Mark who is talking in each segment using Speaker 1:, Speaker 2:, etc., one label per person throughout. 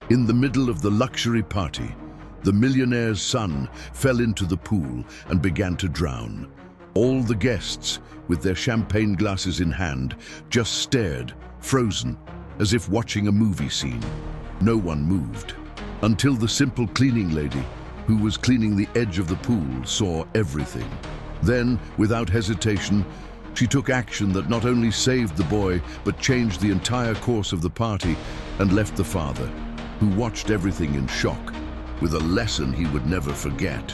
Speaker 1: In the middle of the luxury party, the millionaire's son fell into the pool and began to drown. All the guests, with their champagne glasses in hand, just stared, frozen, as if watching a movie scene. No one moved, until the simple cleaning lady, who was cleaning the edge of the pool, saw everything. Then, without hesitation, she took action that not only saved the boy, but changed the entire course of the party and left the father, who watched everything in shock, with a lesson he would never forget.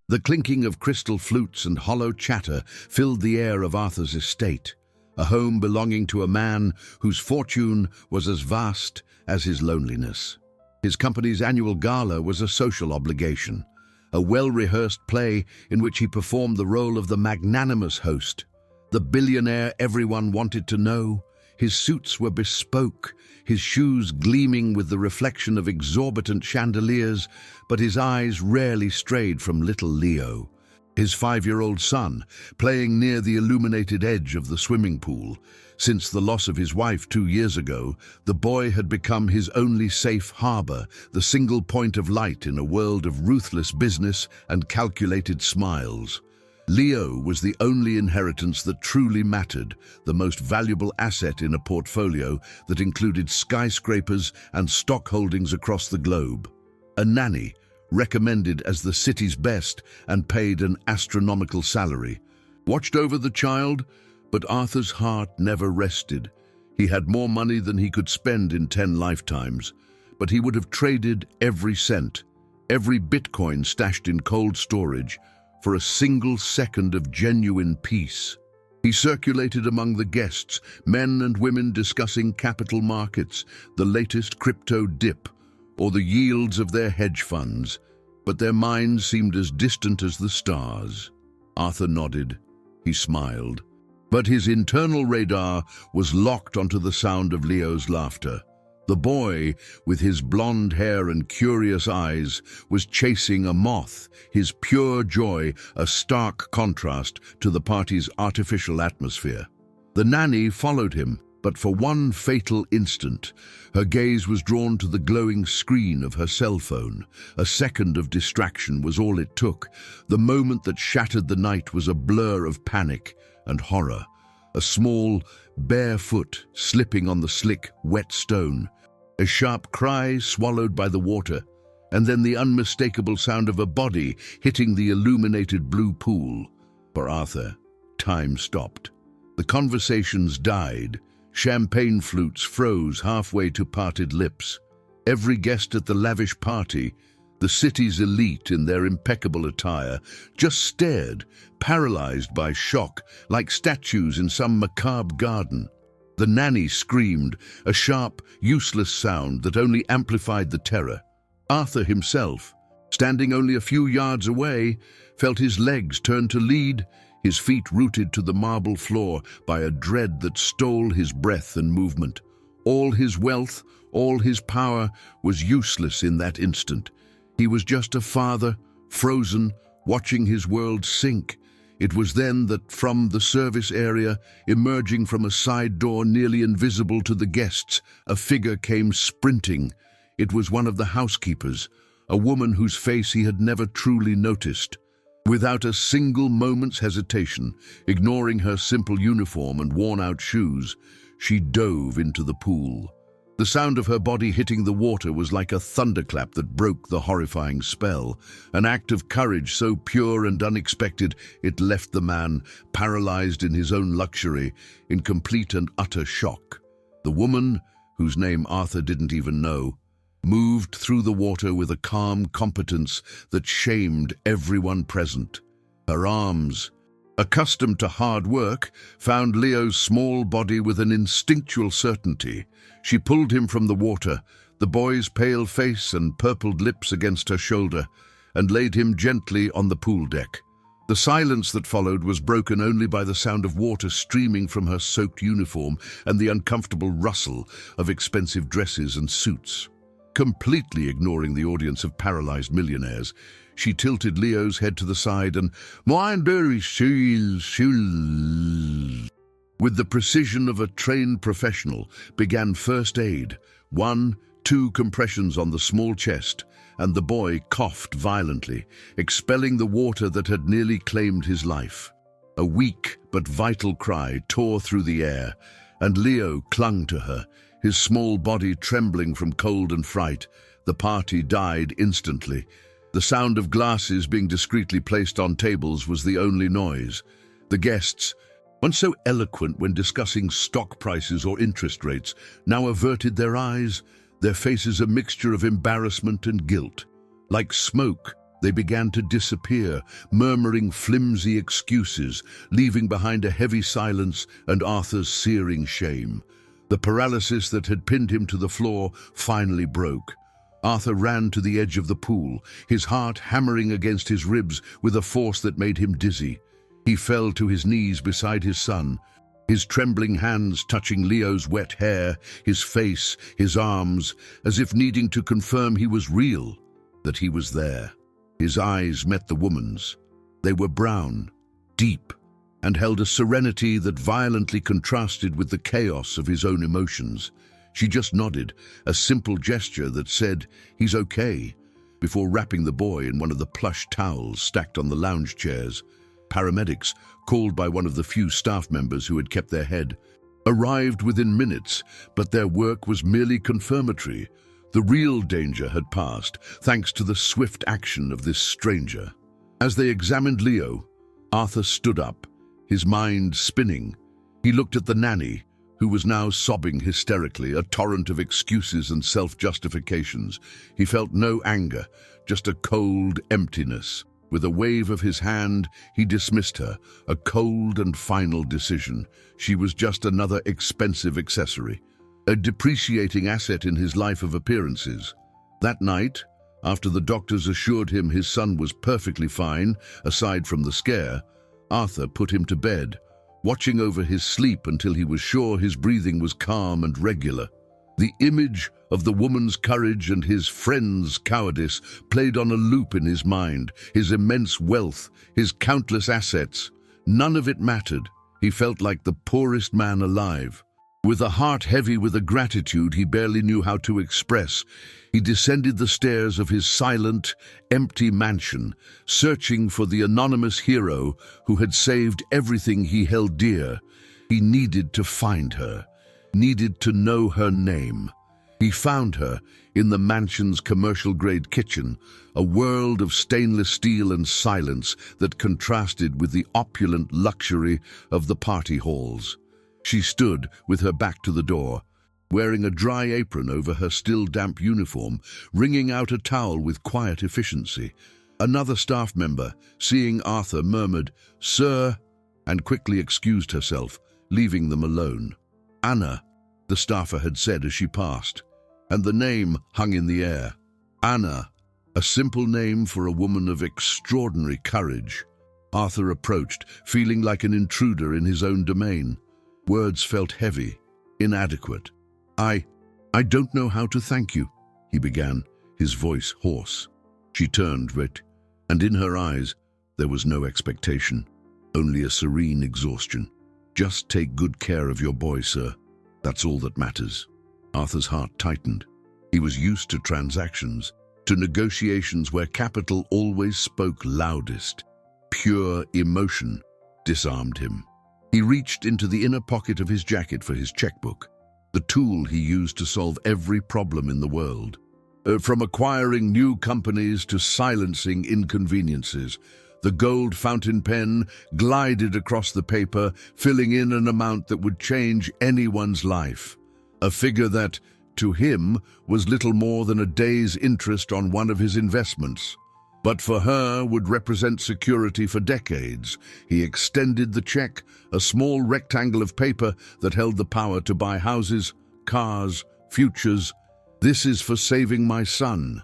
Speaker 1: The clinking of crystal flutes and hollow chatter filled the air of Arthur's estate, a home belonging to a man whose fortune was as vast as his loneliness. His company's annual gala was a social obligation, a well-rehearsed play in which he performed the role of the magnanimous host, the billionaire everyone wanted to know. His suits were bespoke, his shoes gleaming with the reflection of exorbitant chandeliers, but his eyes rarely strayed from little Leo, his 5-year-old son, playing near the illuminated edge of the swimming pool. Since the loss of his wife 2 years ago, the boy had become his only safe harbor, the single point of light in a world of ruthless business and calculated smiles. Leo was the only inheritance that truly mattered, the most valuable asset in a portfolio that included skyscrapers and stock holdings across the globe. A nanny, recommended as the city's best and paid an astronomical salary, watched over the child, but Arthur's heart never rested. He had more money than he could spend in 10 lifetimes, but he would have traded every cent, every Bitcoin stashed in cold storage, for a single second of genuine peace. He circulated among the guests, men and women discussing capital markets, the latest crypto dip, or the yields of their hedge funds, but their minds seemed as distant as the stars. Arthur nodded. He smiled. But his internal radar was locked onto the sound of Leo's laughter. The boy, with his blonde hair and curious eyes, was chasing a moth, his pure joy a stark contrast to the party's artificial atmosphere. The nanny followed him, but for one fatal instant, her gaze was drawn to the glowing screen of her cell phone. A second of distraction was all it took. The moment that shattered the night was a blur of panic and horror. A small, bare foot slipping on the slick, wet stone. A sharp cry swallowed by the water, and then the unmistakable sound of a body hitting the illuminated blue pool. For Arthur, time stopped. The conversations died. Champagne flutes froze halfway to parted lips. Every guest at the lavish party, the city's elite in their impeccable attire, just stared, paralyzed by shock, like statues in some macabre garden. The nanny screamed, a sharp, useless sound that only amplified the terror. Arthur himself, standing only a few yards away, felt his legs turn to lead, his feet rooted to the marble floor by a dread that stole his breath and movement. All his wealth, all his power was useless in that instant. He was just a father, frozen, watching his world sink. It was then that from the service area, emerging from a side door nearly invisible to the guests, a figure came sprinting. It was one of the housekeepers, a woman whose face he had never truly noticed. Without a single moment's hesitation, ignoring her simple uniform and worn-out shoes, she dove into the pool. The sound of her body hitting the water was like a thunderclap that broke the horrifying spell, an act of courage so pure and unexpected it left the man, paralyzed in his own luxury, in complete and utter shock. The woman, whose name Arthur didn't even know, moved through the water with a calm competence that shamed everyone present. Her arms, accustomed to hard work, found Leo's small body with an instinctual certainty. She pulled him from the water, the boy's pale face and purpled lips against her shoulder, and laid him gently on the pool deck. The silence that followed was broken only by the sound of water streaming from her soaked uniform and the uncomfortable rustle of expensive dresses and suits. Completely ignoring the audience of paralyzed millionaires, she tilted Leo's head to the side and with the precision of a trained professional, began first aid. 1, 2 compressions on the small chest, and the boy coughed violently, expelling the water that had nearly claimed his life. A weak but vital cry tore through the air, and Leo clung to her, his small body trembling from cold and fright. The party died instantly. The sound of glasses being discreetly placed on tables was the only noise. The guests, once so eloquent when discussing stock prices or interest rates, now averted their eyes, their faces a mixture of embarrassment and guilt. Like smoke, they began to disappear, murmuring flimsy excuses, leaving behind a heavy silence and Arthur's searing shame. The paralysis that had pinned him to the floor finally broke. Arthur ran to the edge of the pool, his heart hammering against his ribs with a force that made him dizzy. He fell to his knees beside his son, his trembling hands touching Leo's wet hair, his face, his arms, as if needing to confirm he was real, that he was there. His eyes met the woman's. They were brown, deep, and held a serenity that violently contrasted with the chaos of his own emotions. She just nodded, a simple gesture that said, "He's okay," before wrapping the boy in one of the plush towels stacked on the lounge chairs. Paramedics, called by one of the few staff members who had kept their head, arrived within minutes, but their work was merely confirmatory. The real danger had passed, thanks to the swift action of this stranger. As they examined Leo, Arthur stood up, his mind spinning. He looked at the nanny, who was now sobbing hysterically, a torrent of excuses and self-justifications. He felt no anger, just a cold emptiness. With a wave of his hand, he dismissed her, a cold and final decision. She was just another expensive accessory, a depreciating asset in his life of appearances. That night, after the doctors assured him his son was perfectly fine, aside from the scare, Arthur put him to bed, watching over his sleep until he was sure his breathing was calm and regular. The image of the woman's courage and his friend's cowardice played on a loop in his mind, his immense wealth, his countless assets. None of it mattered. He felt like the poorest man alive. With a heart heavy with a gratitude he barely knew how to express, he descended the stairs of his silent, empty mansion, searching for the anonymous hero who had saved everything he held dear. He needed to find her, needed to know her name. He found her in the mansion's commercial-grade kitchen, a world of stainless steel and silence that contrasted with the opulent luxury of the party halls. She stood with her back to the door, wearing a dry apron over her still damp uniform, wringing out a towel with quiet efficiency. Another staff member, seeing Arthur, murmured, "Sir," and quickly excused herself, leaving them alone. "Anna," the staffer had said as she passed, and the name hung in the air. Anna, a simple name for a woman of extraordinary courage. Arthur approached, feeling like an intruder in his own domain. Words felt heavy, inadequate. I don't know how to thank you," he began, his voice hoarse. She turned red, and in her eyes there was no expectation, only a serene exhaustion. "Just take good care of your boy, sir. That's all that matters." Arthur's heart tightened. He was used to transactions, to negotiations where capital always spoke loudest. Pure emotion disarmed him. He reached into the inner pocket of his jacket for his checkbook, the tool he used to solve every problem in the world. From acquiring new companies to silencing inconveniences, the gold fountain pen glided across the paper, filling in an amount that would change anyone's life. A figure that, to him, was little more than a day's interest on one of his investments, but for her would represent security for decades. He extended the check, a small rectangle of paper that held the power to buy houses, cars, futures. "This is for saving my son.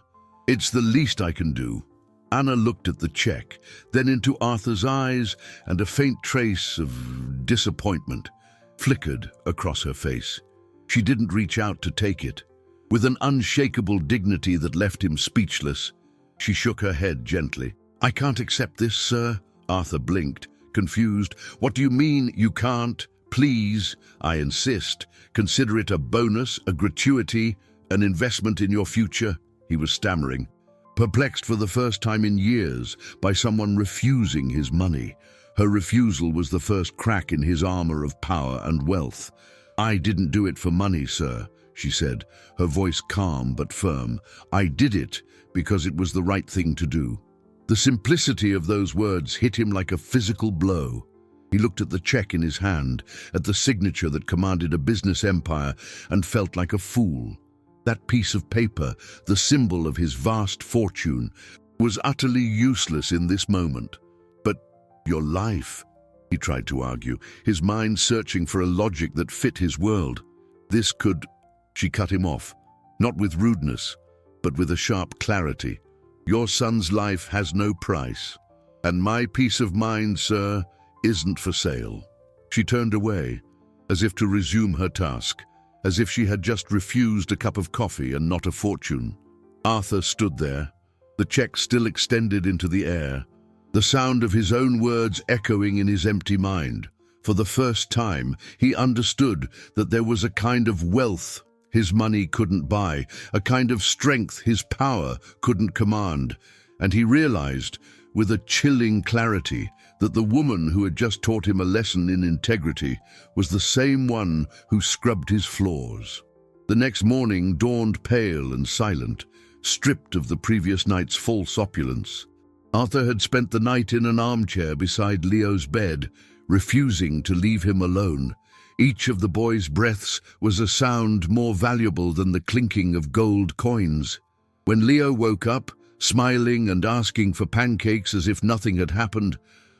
Speaker 1: It's the least I can do." Anna looked at the check, then into Arthur's eyes, and a faint trace of disappointment flickered across her face. She didn't reach out to take it. With an unshakable dignity that left him speechless, she shook her head gently. "I can't accept this, sir." Arthur blinked, confused. "What do you mean you can't? Please, I insist. Consider it a bonus, a gratuity, An investment in your future, he was stammering, perplexed for the first time in years by someone refusing his money. Her refusal was the first crack in his armor of power and wealth. "I didn't do it for money, sir," she said, her voice calm but firm. "I did it because it was the right thing to do." The simplicity of those words hit him like a physical blow. He looked at the check in his hand, at the signature that commanded a business empire, and felt like a fool. That piece of paper, the symbol of his vast fortune, was utterly useless in this moment. "But your life," he tried to argue, his mind searching for a logic that fit his world. "This could—" She cut him off, not with rudeness, but with a sharp clarity. "Your son's life has no price, and my peace of mind, sir, isn't for sale." She turned away, as if to resume her task, as if she had just refused a cup of coffee and not a fortune. Arthur stood there, the check still extended into the air, the sound of his own words echoing in his empty mind. For the first time, he understood that there was a kind of wealth his money couldn't buy, a kind of strength his power couldn't command, and he realized, with a chilling clarity, that the woman who had just taught him a lesson in integrity was the same one who scrubbed his floors. The next morning dawned pale and silent, stripped of the previous night's false opulence. Arthur had spent the night in an armchair beside Leo's bed, refusing to leave him alone. Each of the boy's breaths was a sound more valuable than the clinking of gold coins. When Leo woke up, smiling and asking for pancakes as if nothing had happened,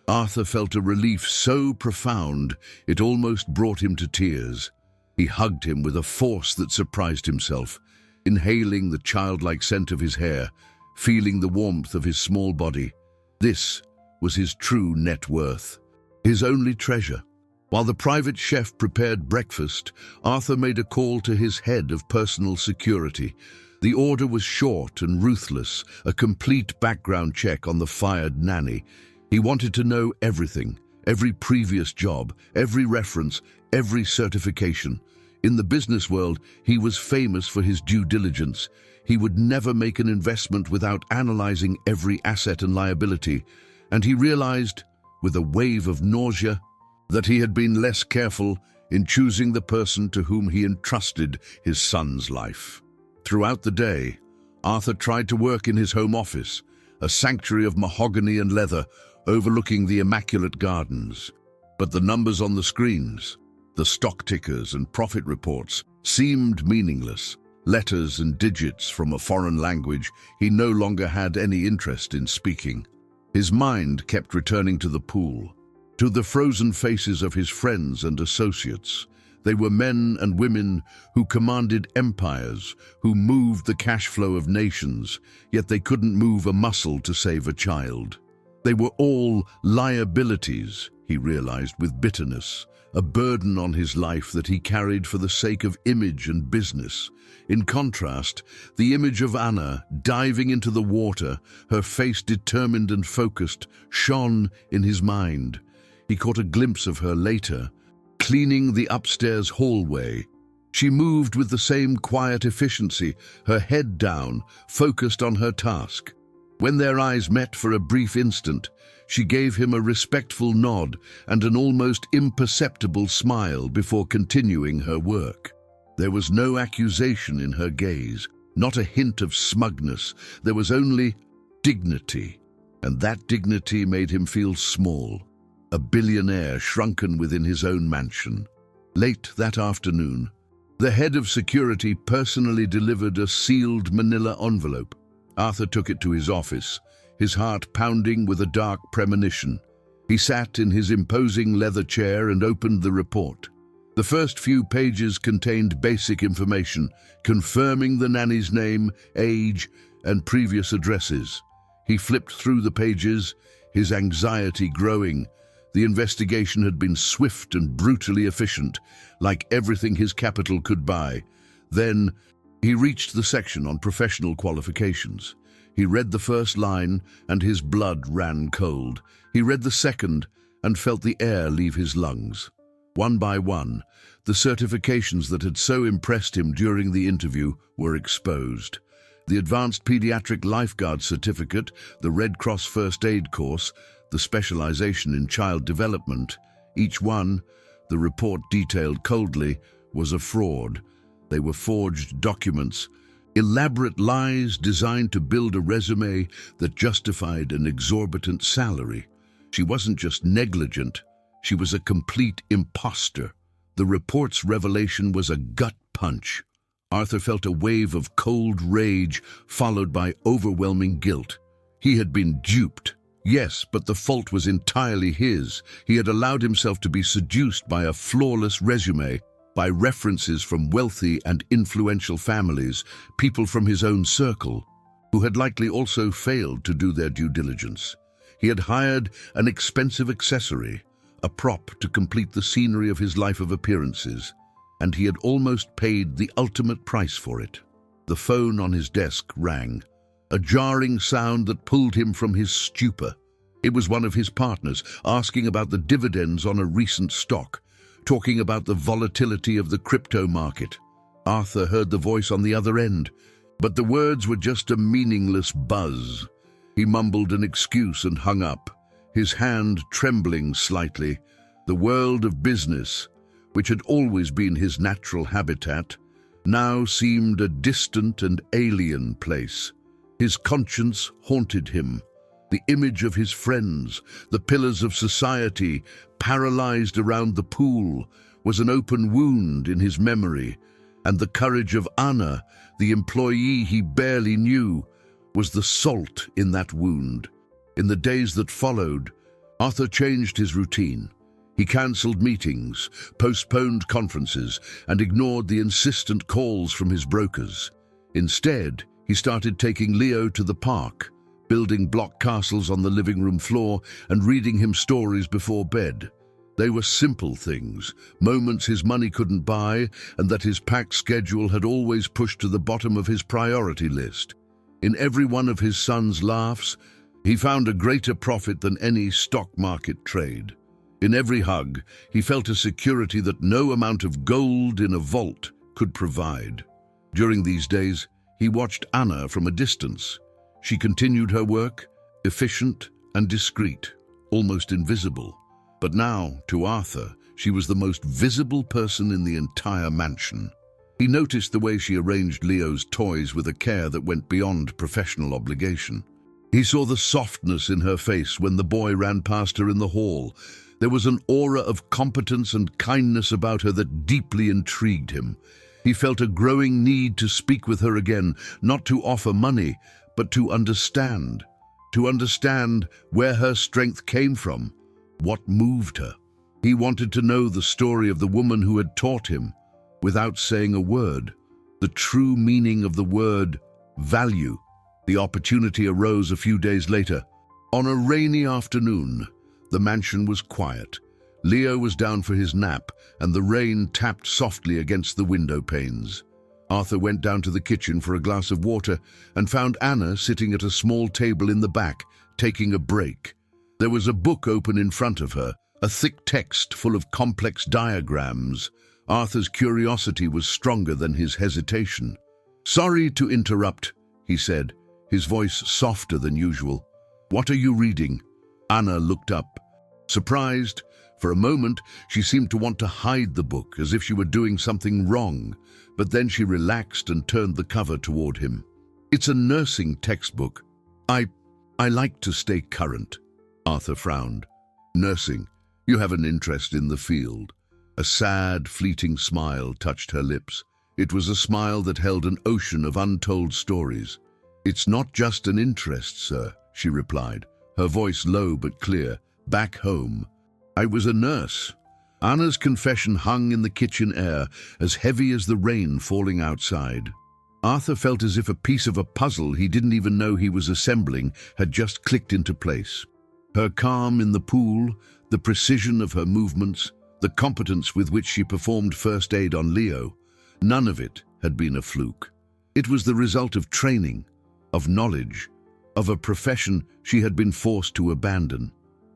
Speaker 1: Arthur felt a relief so profound it almost brought him to tears. He hugged him with a force that surprised himself, inhaling the childlike scent of his hair, feeling the warmth of his small body. This was his true net worth, his only treasure. While the private chef prepared breakfast, Arthur made a call to his head of personal security. The order was short and ruthless, a complete background check on the fired nanny. He wanted to know everything, every previous job, every reference, every certification. In the business world, he was famous for his due diligence. He would never make an investment without analyzing every asset and liability. And he realized, with a wave of nausea, that he had been less careful in choosing the person to whom he entrusted his son's life. Throughout the day, Arthur tried to work in his home office, a sanctuary of mahogany and leather overlooking the immaculate gardens. But the numbers on the screens, the stock tickers and profit reports, seemed meaningless. Letters and digits from a foreign language he no longer had any interest in speaking. His mind kept returning to the pool, to the frozen faces of his friends and associates. They were men and women who commanded empires, who moved the cash flow of nations, yet they couldn't move a muscle to save a child. They were all liabilities, he realized with bitterness, a burden on his life that he carried for the sake of image and business. In contrast, the image of Anna, diving into the water, her face determined and focused, shone in his mind. He caught a glimpse of her later, cleaning the upstairs hallway. She moved with the same quiet efficiency, her head down, focused on her task. When their eyes met for a brief instant, she gave him a respectful nod and an almost imperceptible smile before continuing her work. There was no accusation in her gaze, not a hint of smugness. There was only dignity, and that dignity made him feel small, a billionaire shrunken within his own mansion. Late that afternoon, the head of security personally delivered a sealed manila envelope. Arthur took it to his office, his heart pounding with a dark premonition. He sat in his imposing leather chair and opened the report. The first few pages contained basic information, confirming the nanny's name, age, and previous addresses. He flipped through the pages, his anxiety growing. The investigation had been swift and brutally efficient, like everything his capital could buy. Then he reached the section on professional qualifications. He read the first line, and his blood ran cold. He read the second, and felt the air leave his lungs. One by one, the certifications that had so impressed him during the interview were exposed. The Advanced Pediatric Lifeguard Certificate, the Red Cross First Aid course, the specialization in child development. Each one, the report detailed coldly, was a fraud. They were forged documents, elaborate lies designed to build a resume that justified an exorbitant salary. She wasn't just negligent, she was a complete imposter. The report's revelation was a gut punch. Arthur felt a wave of cold rage followed by overwhelming guilt. He had been duped. Yes, but the fault was entirely his. He had allowed himself to be seduced by a flawless resume, by references from wealthy and influential families, people from his own circle, who had likely also failed to do their due diligence. He had hired an expensive accessory, a prop to complete the scenery of his life of appearances, and he had almost paid the ultimate price for it. The phone on his desk rang, a jarring sound that pulled him from his stupor. It was one of his partners, asking about the dividends on a recent stock, talking about the volatility of the crypto market. Arthur heard the voice on the other end, but the words were just a meaningless buzz. He mumbled an excuse and hung up, his hand trembling slightly. The world of business, which had always been his natural habitat, now seemed a distant and alien place. His conscience haunted him. The image of his friends, the pillars of society, paralyzed around the pool, was an open wound in his memory, and the courage of Anna, the employee he barely knew, was the salt in that wound. In the days that followed, Arthur changed his routine. He cancelled meetings, postponed conferences, and ignored the insistent calls from his brokers. Instead, he started taking Leo to the park, building block castles on the living room floor and reading him stories before bed. They were simple things, moments his money couldn't buy and that his packed schedule had always pushed to the bottom of his priority list. In every one of his son's laughs, he found a greater profit than any stock market trade. In every hug, he felt a security that no amount of gold in a vault could provide. During these days, he watched Anna from a distance. She continued her work, efficient and discreet, almost invisible. But now, to Arthur, she was the most visible person in the entire mansion. He noticed the way she arranged Leo's toys with a care that went beyond professional obligation. He saw the softness in her face when the boy ran past her in the hall. There was an aura of competence and kindness about her that deeply intrigued him. He felt a growing need to speak with her again, not to offer money, but to understand where her strength came from, what moved her. He wanted to know the story of the woman who had taught him, without saying a word, the true meaning of the word value. The opportunity arose a few days later. On a rainy afternoon, the mansion was quiet. Leo was down for his nap, and the rain tapped softly against the window panes. Arthur went down to the kitchen for a glass of water and found Anna sitting at a small table in the back, taking a break. There was a book open in front of her, a thick text full of complex diagrams. Arthur's curiosity was stronger than his hesitation. "Sorry to interrupt," he said, his voice softer than usual. "What are you reading?" Anna looked up. Surprised, for a moment, she seemed to want to hide the book, as if she were doing something wrong, but then she relaxed and turned the cover toward him. "It's a nursing textbook. I like to stay current." Arthur frowned. "Nursing? You have an interest in the field." A sad, fleeting smile touched her lips. It was a smile that held an ocean of untold stories. "It's not just an interest, sir," she replied, her voice low but clear. "Back home, I was a nurse." Anna's confession hung in the kitchen air, as heavy as the rain falling outside. Arthur felt as if a piece of a puzzle he didn't even know he was assembling had just clicked into place. Her calm in the pool, the precision of her movements, the competence with which she performed first aid on Leo, none of it had been a fluke. It was the result of training, of knowledge, of a profession she had been forced to abandon.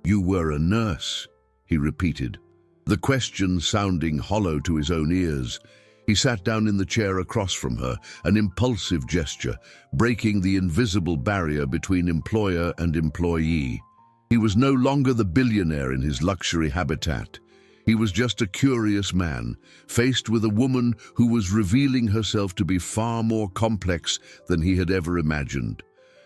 Speaker 1: "You were a nurse," he repeated, The question sounding hollow to his own ears. He sat down in the chair across from her, an impulsive gesture, breaking the invisible barrier between employer and employee. He was no longer the billionaire in his luxury habitat. He was just a curious man, faced with a woman who was revealing herself to be far more complex than he had ever imagined.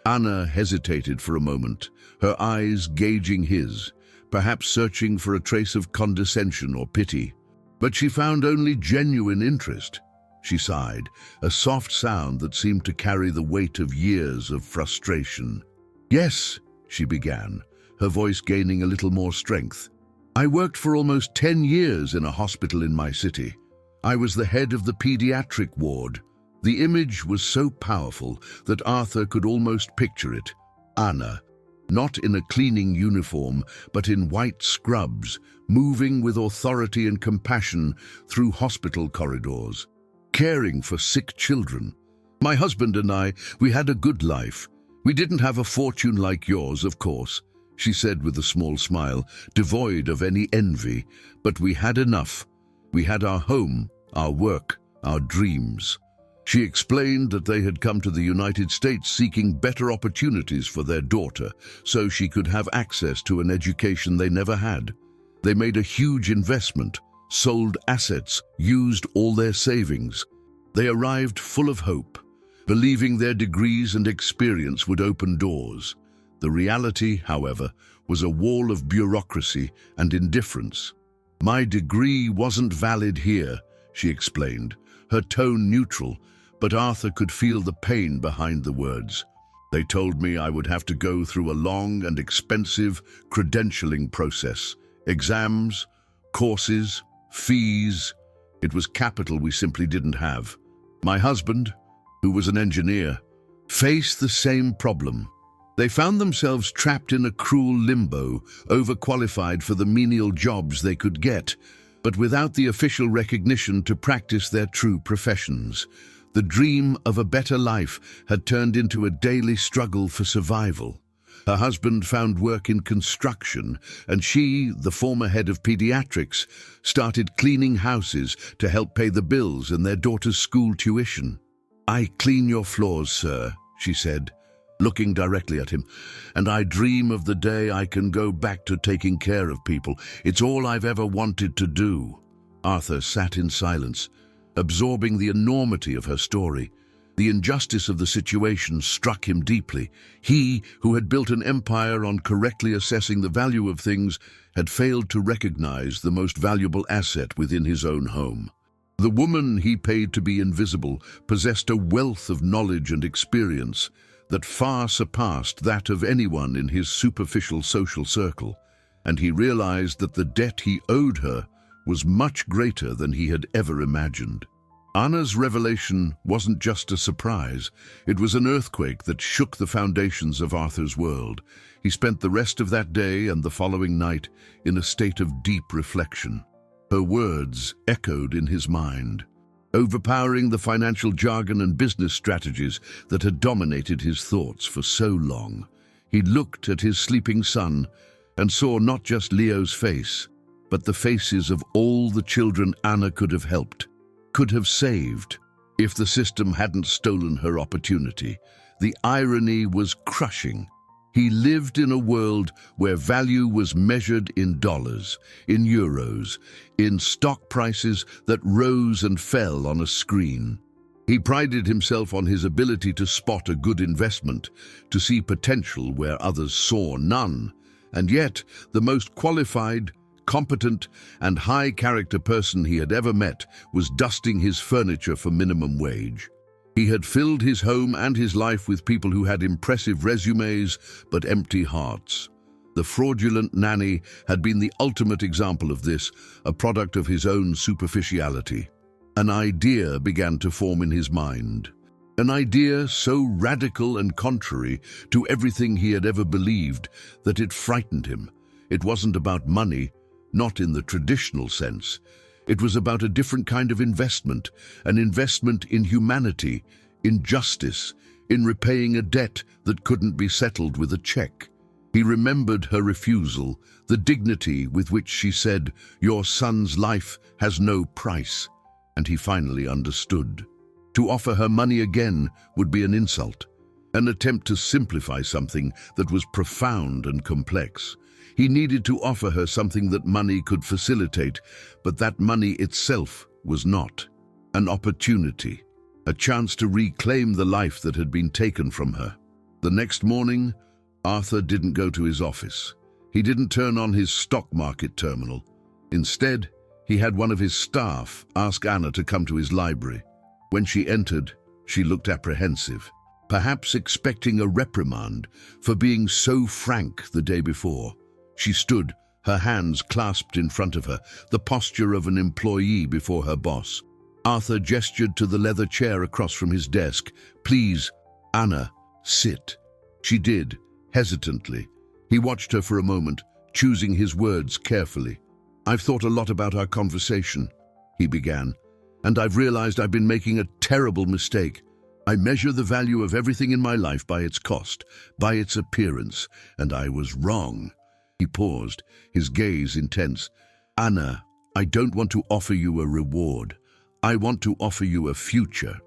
Speaker 1: Anna hesitated for a moment, her eyes gauging his, perhaps searching for a trace of condescension or pity. But she found only genuine interest. She sighed, a soft sound that seemed to carry the weight of years of frustration. "Yes," she began, her voice gaining a little more strength. "I worked for almost 10 years in a hospital in my city. I was the head of the pediatric ward." The image was so powerful that Arthur could almost picture it. Anna, not in a cleaning uniform, but in white scrubs, moving with authority and compassion through hospital corridors, caring for sick children. "My husband and I, we had a good life. We didn't have a fortune like yours, of course," she said with a small smile, devoid of any envy, "but we had enough. We had our home, our work, our dreams." She explained that they had come to the United States seeking better opportunities for their daughter, so she could have access to an education they never had. They made a huge investment, sold assets, used all their savings. They arrived full of hope, believing their degrees and experience would open doors. The reality, however, was a wall of bureaucracy and indifference. "My degree wasn't valid here," she explained, her tone neutral, but Arthur could feel the pain behind the words. "They told me I would have to go through a long and expensive credentialing process. Exams, courses, fees. It was capital we simply didn't have." My husband, who was an engineer, faced the same problem. They found themselves trapped in a cruel limbo, overqualified for the menial jobs they could get, but without the official recognition to practice their true professions. The dream of a better life had turned into a daily struggle for survival. Her husband found work in construction, and she, the former head of pediatrics, started cleaning houses to help pay the bills and their daughter's school tuition. "I clean your floors, sir," she said, looking directly at him, "and I dream of the day I can go back to taking care of people. It's all I've ever wanted to do." Arthur sat in silence, absorbing the enormity of her story. The injustice of the situation struck him deeply. He, who had built an empire on correctly assessing the value of things, had failed to recognize the most valuable asset within his own home. The woman he paid to be invisible possessed a wealth of knowledge and experience that far surpassed that of anyone in his superficial social circle, and he realized that the debt he owed her was much greater than he had ever imagined. Anna's revelation wasn't just a surprise, it was an earthquake that shook the foundations of Arthur's world. He spent the rest of that day and the following night in a state of deep reflection. Her words echoed in his mind, overpowering the financial jargon and business strategies that had dominated his thoughts for so long. He looked at his sleeping son and saw not just Leo's face, but the faces of all the children Anna could have helped, could have saved, if the system hadn't stolen her opportunity. The irony was crushing. He lived in a world where value was measured in dollars, in euros, in stock prices that rose and fell on a screen. He prided himself on his ability to spot a good investment, to see potential where others saw none, and yet the most qualified, competent, and high-character person he had ever met was dusting his furniture for minimum wage. He had filled his home and his life with people who had impressive resumes but empty hearts. The fraudulent nanny had been the ultimate example of this, a product of his own superficiality. An idea began to form in his mind. An idea so radical and contrary to everything he had ever believed that it frightened him. It wasn't about money, not in the traditional sense. It was about a different kind of investment, an investment in humanity, in justice, in repaying a debt that couldn't be settled with a check. He remembered her refusal, the dignity with which she said, "Your son's life has no price," and he finally understood. To offer her money again would be an insult, an attempt to simplify something that was profound and complex. He needed to offer her something that money could facilitate, but that money itself was not. An opportunity, a chance to reclaim the life that had been taken from her. The next morning, Arthur didn't go to his office. He didn't turn on his stock market terminal. Instead, he had one of his staff ask Anna to come to his library. When she entered, she looked apprehensive, perhaps expecting a reprimand for being so frank the day before. She stood, her hands clasped in front of her, the posture of an employee before her boss. Arthur gestured to the leather chair across from his desk. "Please, Anna, sit." She did, hesitantly. He watched her for a moment, choosing his words carefully. "I've thought a lot about our conversation," he began, "and I've realized I've been making a terrible mistake. I measure the value of everything in my life by its cost, by its appearance, and I was wrong." He paused, his gaze intense. "Anna, I don't want to offer you a reward. I want to offer you a future."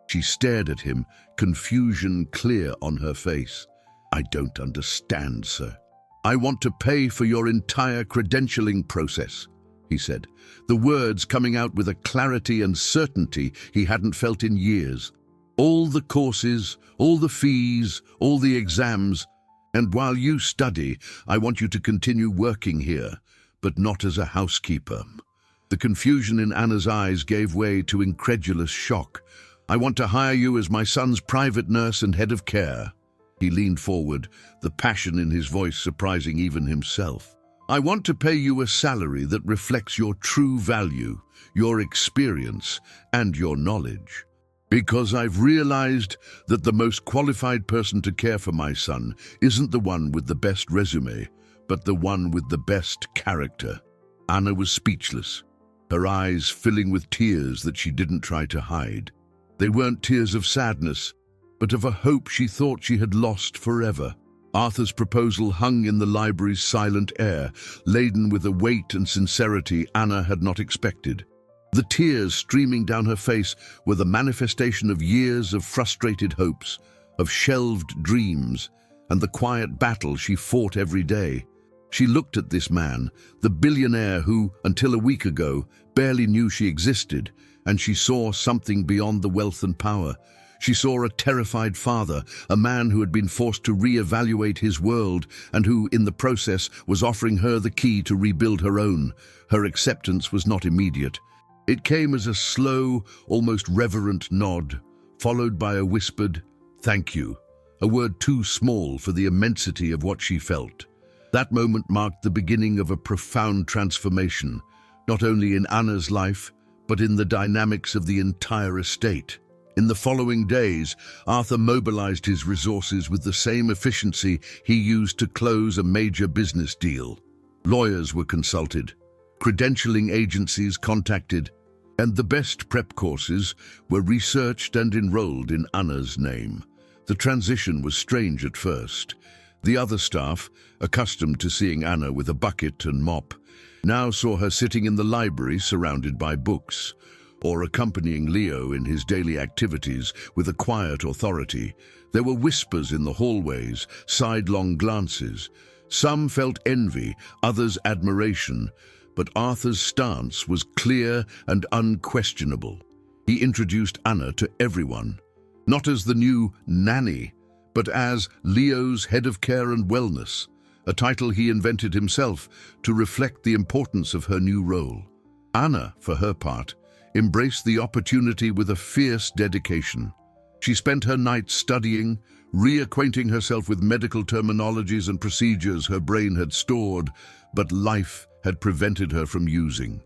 Speaker 1: She stared at him, confusion clear on her face. "I don't understand, sir." "I want to pay for your entire credentialing process," he said, the words coming out with a clarity and certainty he hadn't felt in years. "All the courses, all the fees, all the exams. And while you study, I want you to continue working here, but not as a housekeeper." The confusion in Anna's eyes gave way to incredulous shock. "I want to hire you as my son's private nurse and head of care." He leaned forward, the passion in his voice surprising even himself. "I want to pay you a salary that reflects your true value, your experience, and your knowledge. Because I've realized that the most qualified person to care for my son isn't the one with the best resume, but the one with the best character." Anna was speechless, her eyes filling with tears that she didn't try to hide. They weren't tears of sadness, but of a hope she thought she had lost forever. Arthur's proposal hung in the library's silent air, laden with a weight and sincerity Anna had not expected. The tears streaming down her face were the manifestation of years of frustrated hopes, of shelved dreams, and the quiet battle she fought every day. She looked at this man, the billionaire who, until a week ago, barely knew she existed, and she saw something beyond the wealth and power. She saw a terrified father, a man who had been forced to re-evaluate his world and who, in the process, was offering her the key to rebuild her own. Her acceptance was not immediate. It came as a slow, almost reverent nod, followed by a whispered, "Thank you," a word too small for the immensity of what she felt. That moment marked the beginning of a profound transformation, not only in Anna's life, but in the dynamics of the entire estate. In the following days, Arthur mobilized his resources with the same efficiency he used to close a major business deal. Lawyers were consulted, credentialing agencies contacted, and the best prep courses were researched and enrolled in Anna's name. The transition was strange at first. The other staff, accustomed to seeing Anna with a bucket and mop, now saw her sitting in the library surrounded by books, or accompanying Leo in his daily activities with a quiet authority. There were whispers in the hallways, sidelong glances. Some felt envy, others admiration, but Arthur's stance was clear and unquestionable. He introduced Anna to everyone, not as the new nanny, but as Leo's head of care and wellness, a title he invented himself to reflect the importance of her new role. Anna, for her part, embraced the opportunity with a fierce dedication. She spent her nights studying, reacquainting herself with medical terminologies and procedures her brain had stored, but life had prevented her from using.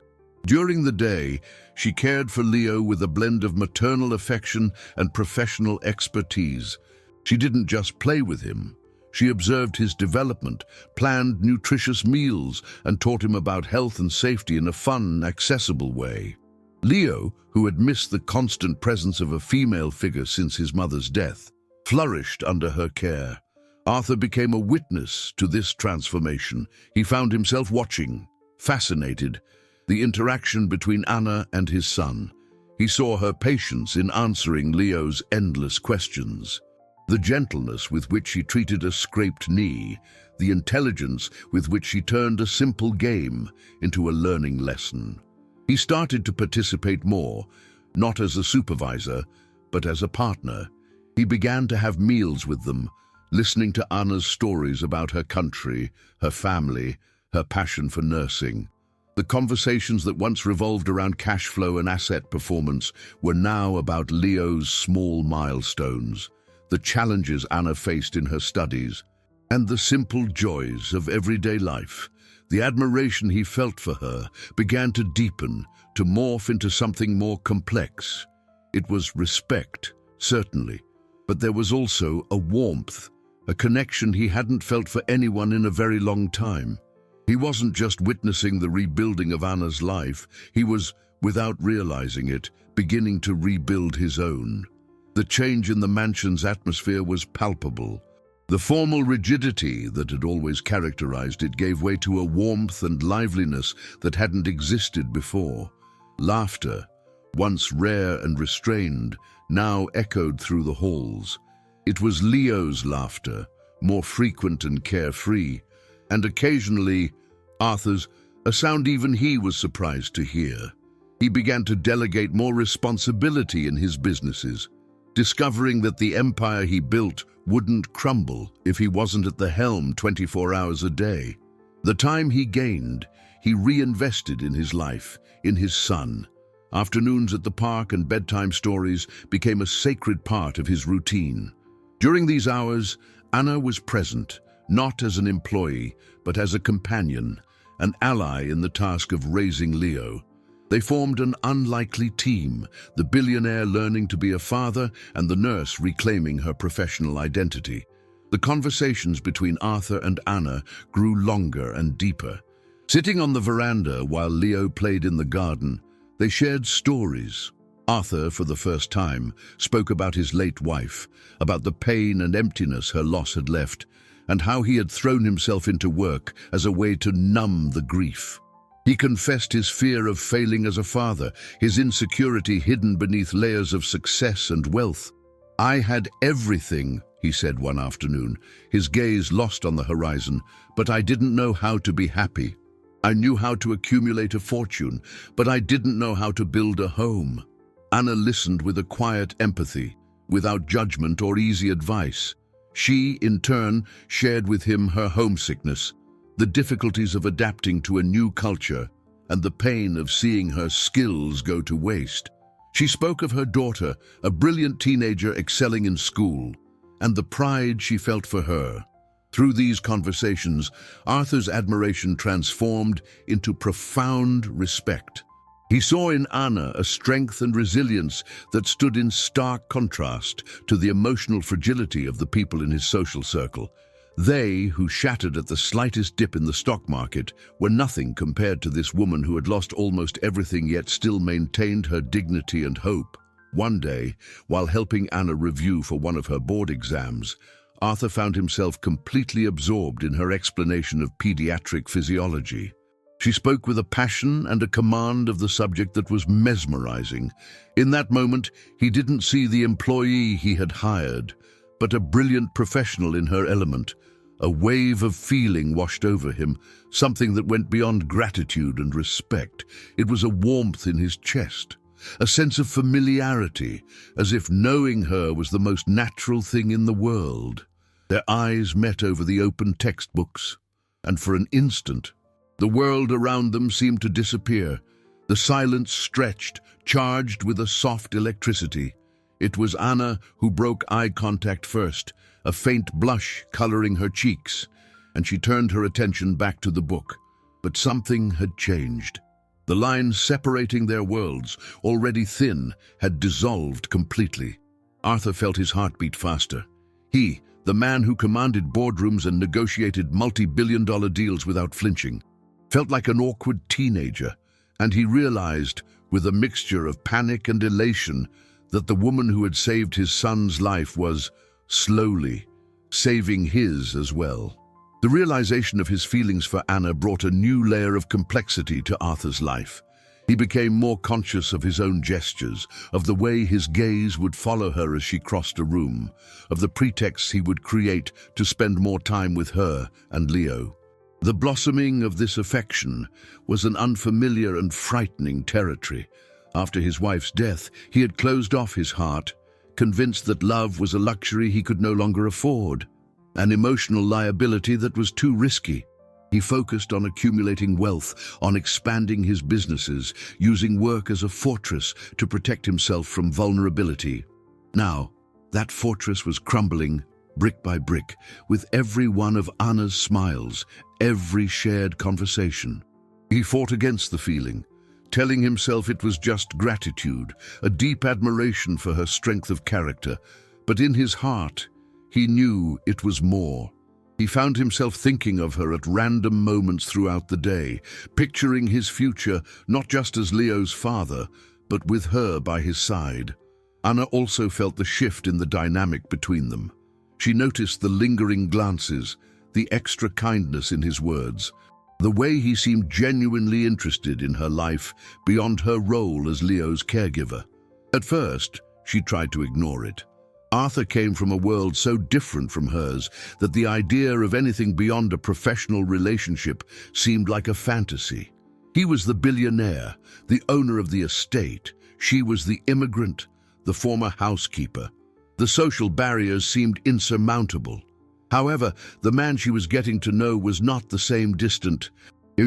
Speaker 1: During the day, she cared for Leo with a blend of maternal affection and professional expertise. She didn't just play with him. She observed his development, planned nutritious meals, and taught him about health and safety in a fun, accessible way. Leo, who had missed the constant presence of a female figure since his mother's death, flourished under her care, Arthur became a witness to this transformation. He found himself watching, fascinated, the interaction between Anna and his son. He saw her patience in answering Leo's endless questions, the gentleness with which she treated a scraped knee, the intelligence with which she turned a simple game into a learning lesson. He started to participate more, not as a supervisor, but as a partner. He began to have meals with them, listening to Anna's stories about her country, her family, her passion for nursing. The conversations that once revolved around cash flow and asset performance were now about Leo's small milestones, the challenges Anna faced in her studies, and the simple joys of everyday life. The admiration he felt for her began to deepen, to morph into something more complex. It was respect, certainly, but there was also a warmth, a connection he hadn't felt for anyone in a very long time. He wasn't just witnessing the rebuilding of Anna's life, he was, without realizing it, beginning to rebuild his own. The change in the mansion's atmosphere was palpable. The formal rigidity that had always characterized it gave way to a warmth and liveliness that hadn't existed before. Laughter, once rare and restrained, now echoed through the halls. It was Leo's laughter, more frequent and carefree, and occasionally Arthur's, a sound even he was surprised to hear. He began to delegate more responsibility in his businesses, discovering that the empire he built wouldn't crumble if he wasn't at the helm 24 hours a day. The time he gained, he reinvested in his life, in his son. Afternoons at the park and bedtime stories became a sacred part of his routine. During these hours, Anna was present, not as an employee, but as a companion, an ally in the task of raising Leo. They formed an unlikely team, the billionaire learning to be a father and the nurse reclaiming her professional identity. The conversations between Arthur and Anna grew longer and deeper. Sitting on the veranda while Leo played in the garden, they shared stories. Arthur, for the first time, spoke about his late wife, about the pain and emptiness her loss had left, and how he had thrown himself into work as a way to numb the grief. He confessed his fear of failing as a father, his insecurity hidden beneath layers of success and wealth. "I had everything," he said one afternoon, his gaze lost on the horizon, "but I didn't know how to be happy. I knew how to accumulate a fortune, but I didn't know how to build a home." Anna listened with a quiet empathy, without judgment or easy advice. She, in turn, shared with him her homesickness, the difficulties of adapting to a new culture, and the pain of seeing her skills go to waste. She spoke of her daughter, a brilliant teenager excelling in school, and the pride she felt for her. Through these conversations, Arthur's admiration transformed into profound respect. He saw in Anna a strength and resilience that stood in stark contrast to the emotional fragility of the people in his social circle. They, who shattered at the slightest dip in the stock market, were nothing compared to this woman who had lost almost everything yet still maintained her dignity and hope. One day, while helping Anna review for one of her board exams, Arthur found himself completely absorbed in her explanation of pediatric physiology. She spoke with a passion and a command of the subject that was mesmerizing. In that moment, he didn't see the employee he had hired, but a brilliant professional in her element. A wave of feeling washed over him, something that went beyond gratitude and respect. It was a warmth in his chest, a sense of familiarity, as if knowing her was the most natural thing in the world. Their eyes met over the open textbooks, and for an instant, the world around them seemed to disappear. The silence stretched, charged with a soft electricity. It was Anna who broke eye contact first, a faint blush coloring her cheeks, and she turned her attention back to the book. But something had changed. The line separating their worlds, already thin, had dissolved completely. Arthur felt his heart beat faster. He, the man who commanded boardrooms and negotiated multi-billion-dollar deals without flinching, felt like an awkward teenager, and he realized, with a mixture of panic and elation, that the woman who had saved his son's life was, slowly, saving his as well. The realization of his feelings for Anna brought a new layer of complexity to Arthur's life. He became more conscious of his own gestures, of the way his gaze would follow her as she crossed a room, of the pretexts he would create to spend more time with her and Leo. The blossoming of this affection was an unfamiliar and frightening territory. After his wife's death, he had closed off his heart, convinced that love was a luxury he could no longer afford, an emotional liability that was too risky. He focused on accumulating wealth, on expanding his businesses, using work as a fortress to protect himself from vulnerability. Now, that fortress was crumbling, brick by brick, with every one of Anna's smiles, every shared conversation. He fought against the feeling, telling himself it was just gratitude, a deep admiration for her strength of character. But in his heart, he knew it was more. He found himself thinking of her at random moments throughout the day, picturing his future not just as Leo's father, but with her by his side. Anna also felt the shift in the dynamic between them. She noticed the lingering glances, the extra kindness in his words, the way he seemed genuinely interested in her life beyond her role as Leo's caregiver. At first, she tried to ignore it. Arthur came from a world so different from hers that the idea of anything beyond a professional relationship seemed like a fantasy. He was the billionaire, the owner of the estate. She was the immigrant, the former housekeeper. The social barriers seemed insurmountable. However, the man she was getting to know was not the same distant,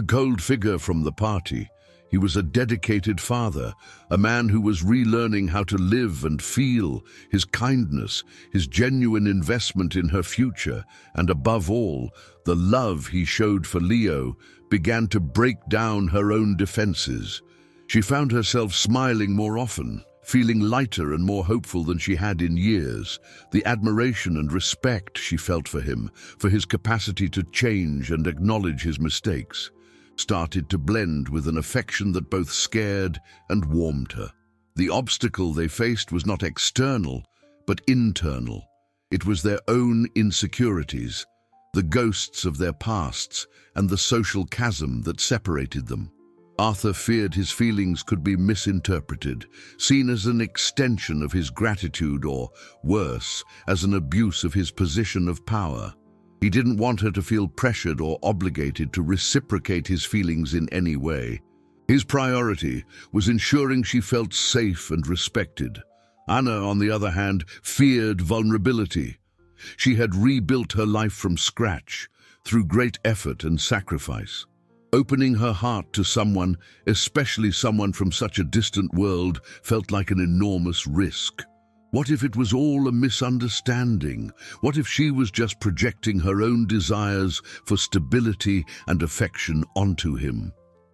Speaker 1: cold figure from the party. He was a dedicated father, a man who was relearning how to live and feel. His kindness, his genuine investment in her future, and above all, the love he showed for Leo, began to break down her own defenses. She found herself smiling more often, feeling lighter and more hopeful than she had in years. The admiration and respect she felt for him, for his capacity to change and acknowledge his mistakes, started to blend with an affection that both scared and warmed her. The obstacle they faced was not external, but internal. It was their own insecurities, the ghosts of their pasts, and the social chasm that separated them. Arthur feared his feelings could be misinterpreted, seen as an extension of his gratitude or, worse, as an abuse of his position of power. He didn't want her to feel pressured or obligated to reciprocate his feelings in any way. His priority was ensuring she felt safe and respected. Anna, on the other hand, feared vulnerability. She had rebuilt her life from scratch, through great effort and sacrifice. Opening her heart to someone, especially someone from such a distant world, felt like an enormous risk. What if it was all a misunderstanding? What if she was just projecting her own desires for stability and affection onto him?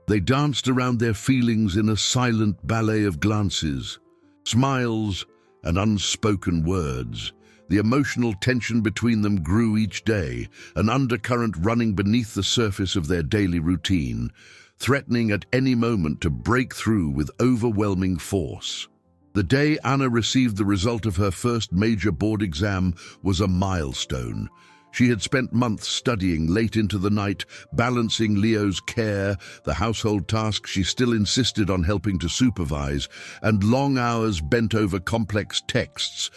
Speaker 1: They danced around their feelings in a silent ballet of glances, smiles, and unspoken words. The emotional tension between them grew each day, an undercurrent running beneath the surface of their daily routine, threatening at any moment to break through with overwhelming force. The day Anna received the result of her first major board exam was a milestone. She had spent months studying late into the night, balancing Leo's care, the household tasks she still insisted on helping to supervise, and long hours bent over complex texts.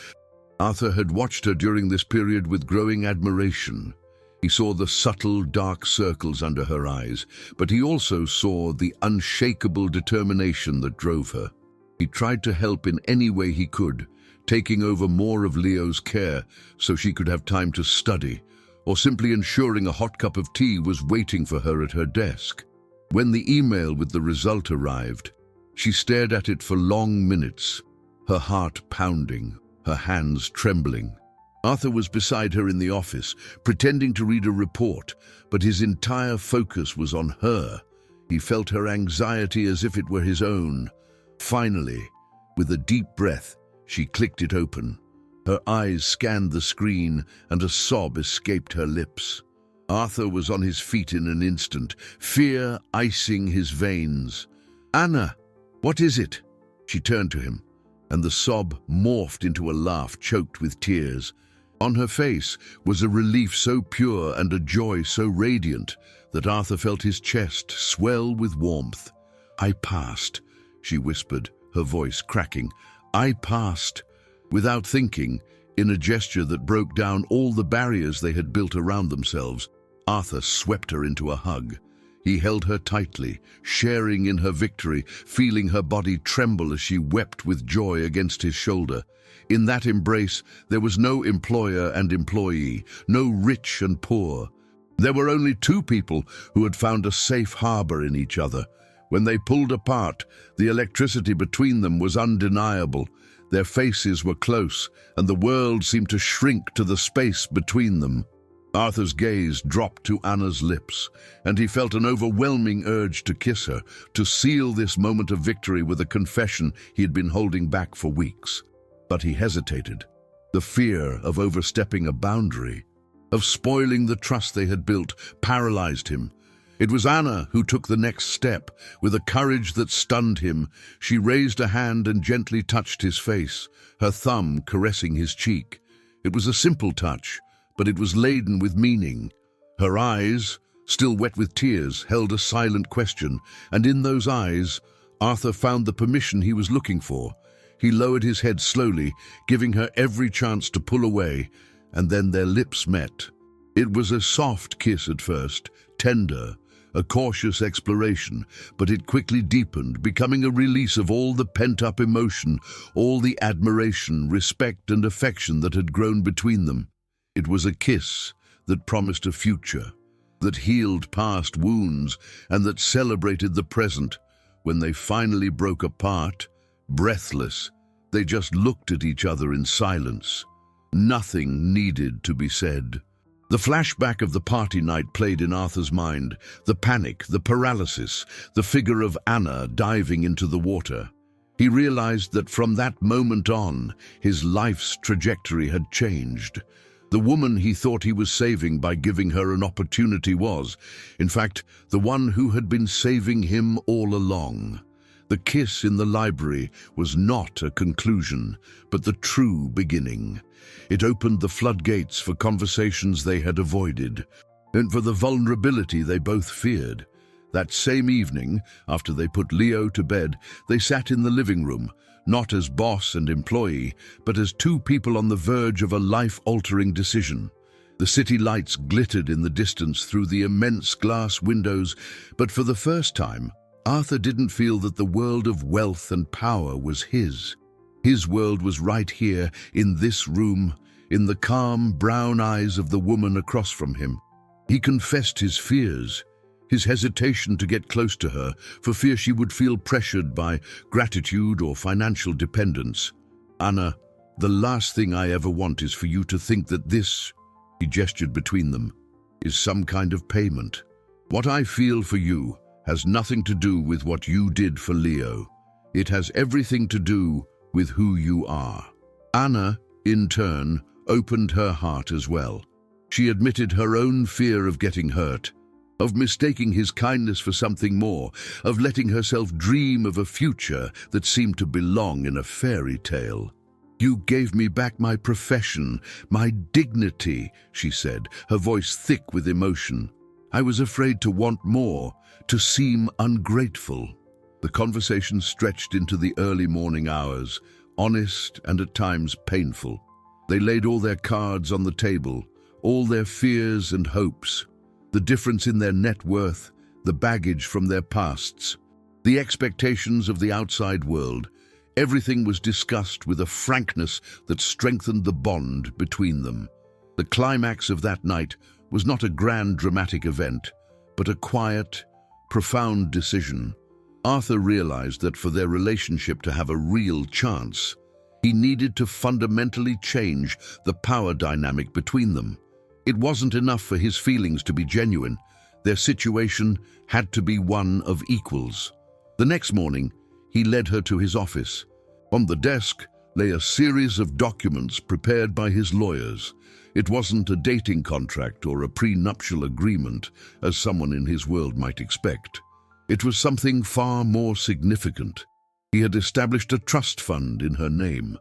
Speaker 1: Arthur had watched her during this period with growing admiration. He saw the subtle, dark circles under her eyes, but he also saw the unshakable determination that drove her. He tried to help in any way he could, taking over more of Leo's care so she could have time to study, or simply ensuring a hot cup of tea was waiting for her at her desk. When the email with the result arrived, she stared at it for long minutes, her heart pounding, her hands trembling. Arthur was beside her in the office, pretending to read a report, but his entire focus was on her. He felt her anxiety as if it were his own. Finally, with a deep breath, she clicked it open. Her eyes scanned the screen, and a sob escaped her lips. Arthur was on his feet in an instant, fear icing his veins. "Anna, what is it?" She turned to him, and the sob morphed into a laugh choked with tears. On her face was a relief so pure and a joy so radiant that Arthur felt his chest swell with warmth. "I passed," she whispered, her voice cracking. "I passed." Without thinking, in a gesture that broke down all the barriers they had built around themselves, Arthur swept her into a hug. He held her tightly, sharing in her victory, feeling her body tremble as she wept with joy against his shoulder. In that embrace, there was no employer and employee, no rich and poor. There were only two people who had found a safe harbor in each other. When they pulled apart, the electricity between them was undeniable. Their faces were close, and the world seemed to shrink to the space between them. Arthur's gaze dropped to Anna's lips, and he felt an overwhelming urge to kiss her, to seal this moment of victory with a confession he had been holding back for weeks. But he hesitated. The fear of overstepping a boundary, of spoiling the trust they had built, paralyzed him. It was Anna who took the next step. With a courage that stunned him, she raised a hand and gently touched his face, her thumb caressing his cheek. It was a simple touch, but it was laden with meaning. Her eyes, still wet with tears, held a silent question, and in those eyes, Arthur found the permission he was looking for. He lowered his head slowly, giving her every chance to pull away, and then their lips met. It was a soft kiss at first, tender, a cautious exploration, but it quickly deepened, becoming a release of all the pent-up emotion, all the admiration, respect, and affection that had grown between them. It was a kiss that promised a future, that healed past wounds, and that celebrated the present. When they finally broke apart, breathless, they just looked at each other in silence. Nothing needed to be said. The flashback of the party night played in Arthur's mind, the panic, the paralysis, the figure of Anna diving into the water. He realized that from that moment on, his life's trajectory had changed. The woman he thought he was saving by giving her an opportunity was, in fact, the one who had been saving him all along. The kiss in the library was not a conclusion, but the true beginning. It opened the floodgates for conversations they had avoided, and for the vulnerability they both feared. That same evening, after they put Leo to bed, they sat in the living room, not as boss and employee, but as two people on the verge of a life-altering decision. The city lights glittered in the distance through the immense glass windows, but for the first time, Arthur didn't feel that the world of wealth and power was his. His world was right here, in this room, in the calm, brown eyes of the woman across from him. He confessed his fears, his hesitation to get close to her, for fear she would feel pressured by gratitude or financial dependence. "Anna, the last thing I ever want is for you to think that this," he gestured between them, "is some kind of payment. What I feel for you has nothing to do with what you did for Leo. It has everything to do with who you are." Anna, in turn, opened her heart as well. She admitted her own fear of getting hurt, of mistaking his kindness for something more, of letting herself dream of a future that seemed to belong in a fairy tale. "You gave me back my profession, my dignity," she said, her voice thick with emotion. "I was afraid to want more, to seem ungrateful." The conversation stretched into the early morning hours, honest and at times painful. They laid all their cards on the table, all their fears and hopes, the difference in their net worth, the baggage from their pasts, the expectations of the outside world. Everything was discussed with a frankness that strengthened the bond between them. The climax of that night was not a grand dramatic event, but a quiet, profound decision. Arthur realized that for their relationship to have a real chance, he needed to fundamentally change the power dynamic between them. It wasn't enough for his feelings to be genuine. Their situation had to be one of equals. The next morning, he led her to his office. On the desk lay a series of documents prepared by his lawyers. It wasn't a dating contract or a prenuptial agreement, as someone in his world might expect. It was something far more significant. He had established a trust fund in her name.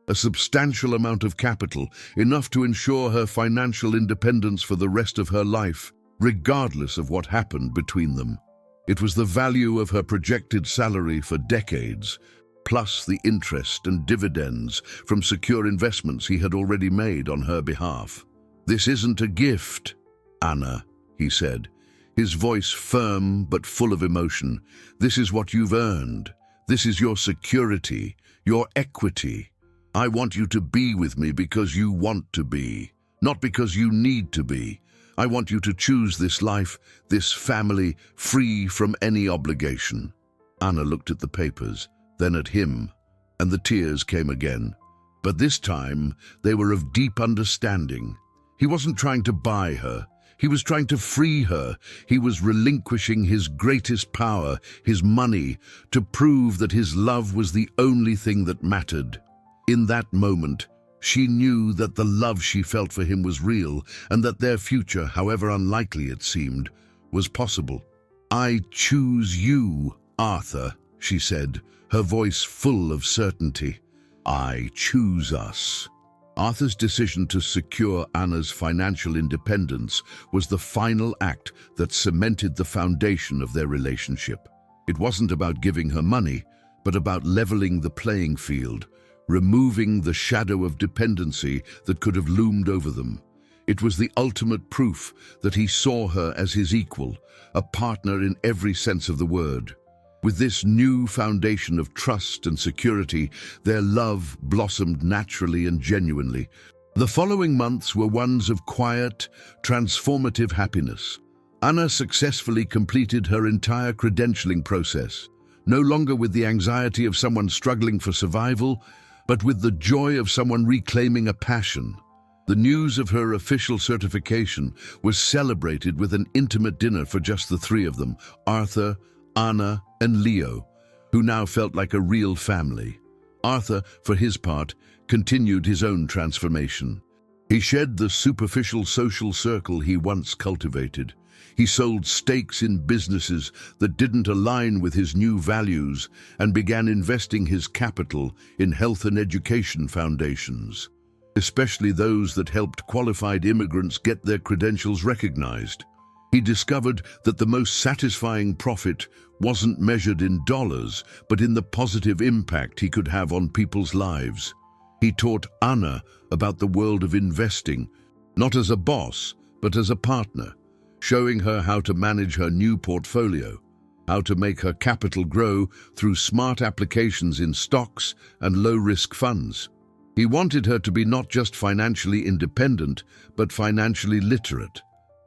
Speaker 1: a substantial amount of capital, enough to ensure her financial independence for the rest of her life, regardless of what happened between them. It was the value of her projected salary for decades, plus the interest and dividends from secure investments he had already made on her behalf. "This isn't a gift, Anna," he said, his voice firm but full of emotion. "This is what you've earned. This is your security, your equity. I want you to be with me because you want to be, not because you need to be. I want you to choose this life, this family, free from any obligation." Anna looked at the papers, then at him, and the tears came again. But this time, they were of deep understanding. He wasn't trying to buy her. He was trying to free her. He was relinquishing his greatest power, his money, to prove that his love was the only thing that mattered. In that moment, she knew that the love she felt for him was real, and that their future, however unlikely it seemed, was possible. "I choose you, Arthur," she said, her voice full of certainty. "I choose us." Arthur's decision to secure Anna's financial independence was the final act that cemented the foundation of their relationship. It wasn't about giving her money, but about leveling the playing field, removing the shadow of dependency that could have loomed over them. It was the ultimate proof that he saw her as his equal, a partner in every sense of the word. With this new foundation of trust and security, their love blossomed naturally and genuinely. The following months were ones of quiet, transformative happiness. Anna successfully completed her entire credentialing process, no longer with the anxiety of someone struggling for survival, but with the joy of someone reclaiming a passion. The news of her official certification was celebrated with an intimate dinner for just the three of them, Arthur, Anna, and Leo, who now felt like a real family. Arthur, for his part, continued his own transformation. He shed the superficial social circle he once cultivated. He sold stakes in businesses that didn't align with his new values and began investing his capital in health and education foundations, especially those that helped qualified immigrants get their credentials recognized. He discovered that the most satisfying profit wasn't measured in dollars, but in the positive impact he could have on people's lives. He taught Anna about the world of investing, not as a boss, but as a partner, showing her how to manage her new portfolio, how to make her capital grow through smart applications in stocks and low-risk funds. He wanted her to be not just financially independent, but financially literate.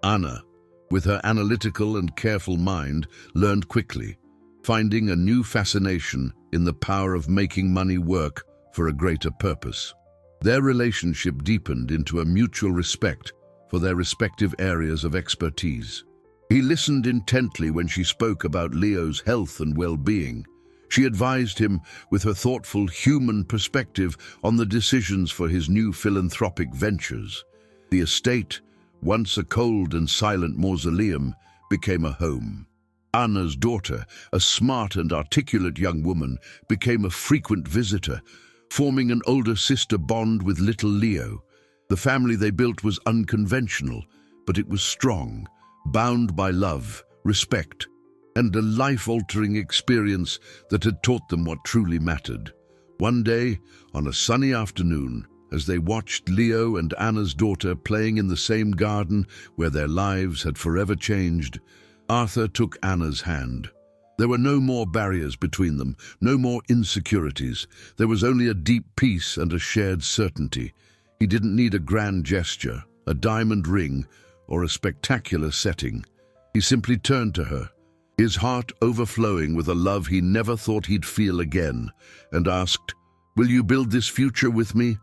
Speaker 1: Anna, with her analytical and careful mind, learned quickly, finding a new fascination in the power of making money work for a greater purpose. Their relationship deepened into a mutual respect for their respective areas of expertise. He listened intently when she spoke about Leo's health and well-being. She advised him with her thoughtful human perspective on the decisions for his new philanthropic ventures. The estate, once a cold and silent mausoleum, became a home. Anna's daughter, a smart and articulate young woman, became a frequent visitor, forming an older sister bond with little Leo. The family they built was unconventional, but it was strong, bound by love, respect, and a life-altering experience that had taught them what truly mattered. One day, on a sunny afternoon, as they watched Leo and Anna's daughter playing in the same garden where their lives had forever changed, Arthur took Anna's hand. There were no more barriers between them, no more insecurities. There was only a deep peace and a shared certainty. He didn't need a grand gesture, a diamond ring, or a spectacular setting. He simply turned to her, his heart overflowing with a love he never thought he'd feel again, and asked, "Will you build this future with me?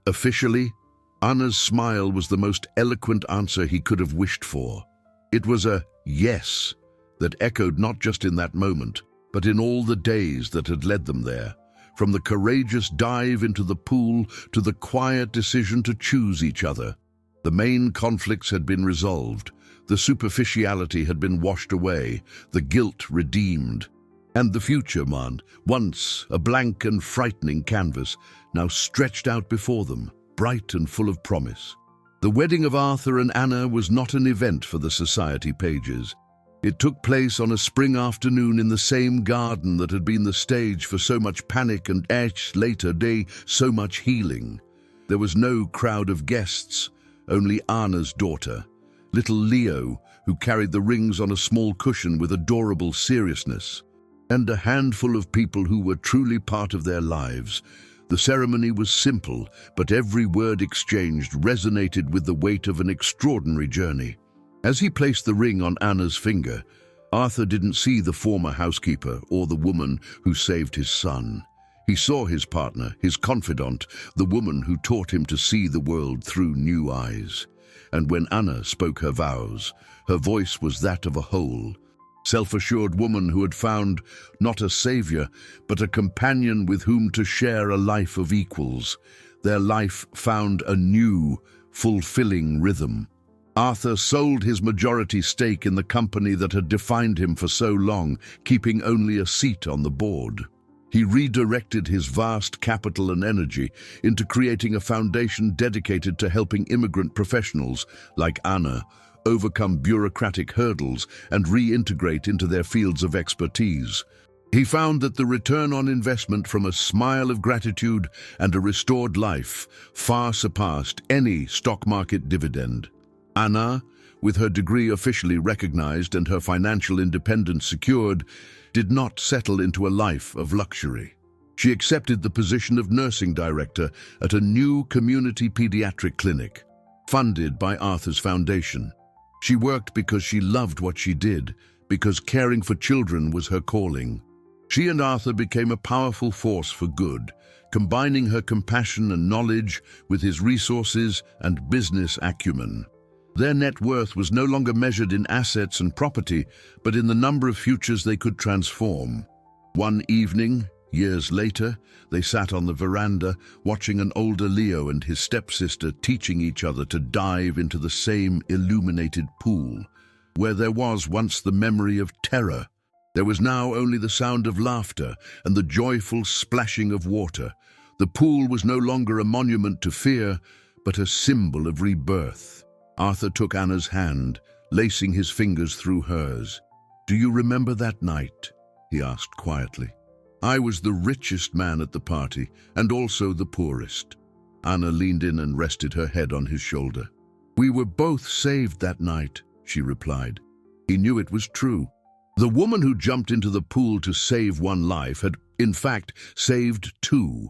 Speaker 1: Officially?" Anna's smile was the most eloquent answer he could have wished for. It was a yes that echoed not just in that moment, but in all the days that had led them there. From the courageous dive into the pool to the quiet decision to choose each other. The main conflicts had been resolved, the superficiality had been washed away, the guilt redeemed. And the future, man, once a blank and frightening canvas, now stretched out before them, bright and full of promise. The wedding of Arthur and Anna was not an event for the society pages. It took place on a spring afternoon in the same garden that had been the stage for so much panic and later day, so much healing. There was no crowd of guests, only Anna's daughter, little Leo, who carried the rings on a small cushion with adorable seriousness, and a handful of people who were truly part of their lives. The ceremony was simple, but every word exchanged resonated with the weight of an extraordinary journey. As he placed the ring on Anna's finger, Arthur didn't see the former housekeeper or the woman who saved his son. He saw his partner, his confidant, the woman who taught him to see the world through new eyes. And when Anna spoke her vows, her voice was that of a whole, self-assured woman who had found not a savior, but a companion with whom to share a life of equals. Their life found a new, fulfilling rhythm. Arthur sold his majority stake in the company that had defined him for so long, keeping only a seat on the board. He redirected his vast capital and energy into creating a foundation dedicated to helping immigrant professionals like Anna overcome bureaucratic hurdles and reintegrate into their fields of expertise. He found that the return on investment from a smile of gratitude and a restored life far surpassed any stock market dividend. Anna, with her degree officially recognized and her financial independence secured, did not settle into a life of luxury. She accepted the position of nursing director at a new community pediatric clinic, funded by Arthur's foundation. She worked because she loved what she did, because caring for children was her calling. She and Arthur became a powerful force for good, combining her compassion and knowledge with his resources and business acumen. Their net worth was no longer measured in assets and property, but in the number of futures they could transform. One evening, years later, they sat on the veranda, watching an older Leo and his stepsister teaching each other to dive into the same illuminated pool. Where there was once the memory of terror, there was now only the sound of laughter and the joyful splashing of water. The pool was no longer a monument to fear, but a symbol of rebirth. Arthur took Anna's hand, lacing his fingers through hers. "Do you remember that night?" he asked quietly. "I was the richest man at the party, and also the poorest." Anna leaned in and rested her head on his shoulder. "We were both saved that night," she replied. He knew it was true. The woman who jumped into the pool to save one life had, in fact, saved two,